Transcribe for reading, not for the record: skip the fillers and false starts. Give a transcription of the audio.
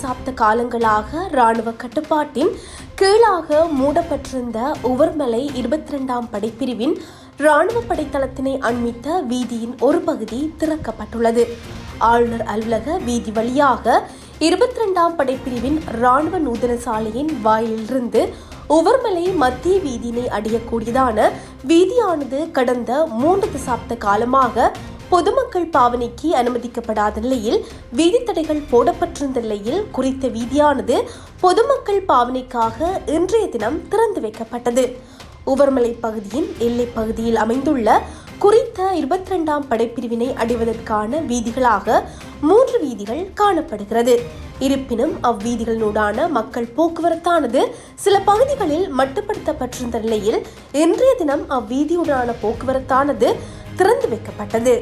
தசாப்த காலங்களாக இராணுவ கட்டுப்பாட்டின் கீழாக மூடப்பட்டிருந்த உவர்மலை 22ஆம் படைப்பிரிவின் இராணுவ படைத்தளத்தினை அண்மித்த வீதியின் ஒரு பகுதி திறக்கப்பட்டுள்ளது. ஆளுநர் அலுவலக வீதி வழியாக 22ஆம் படைப்பிரிவின் இராணுவ நூதன சாலையின் வாயிலிருந்து உவர்மலை மத்திய வீதியினை அடையக்கூடியதான வீதியானது கடந்த 3 தசாப்த காலமாக பொதுமக்கள் பாவனைக்கு அனுமதிக்கப்படாத நிலையில் வீதி தடைகள் போடப்பட்டிருந்த நிலையில் குறித்த வீதியானது பொதுமக்கள் பாவனைக்காக இன்றைய தினம் திறந்து வைக்கப்பட்டது. உவர்மலை பகுதியின் எல்லை பகுதியில் அமைந்துள்ள குறித்த 22ஆம் படைப்பிரிவினை அடைவதற்கான வீதிகளாக 3 வீதிகள் காணப்படுகிறது. இருப்பினும் அவ்வீதிகளினூடான மக்கள் போக்குவரத்தானது சில பகுதிகளில் மட்டுப்படுத்தப்பட்டிருந்த நிலையில் இன்றைய தினம் அவ்வீதியுடான போக்குவரத்தானது திறந்து வைக்கப்பட்டது.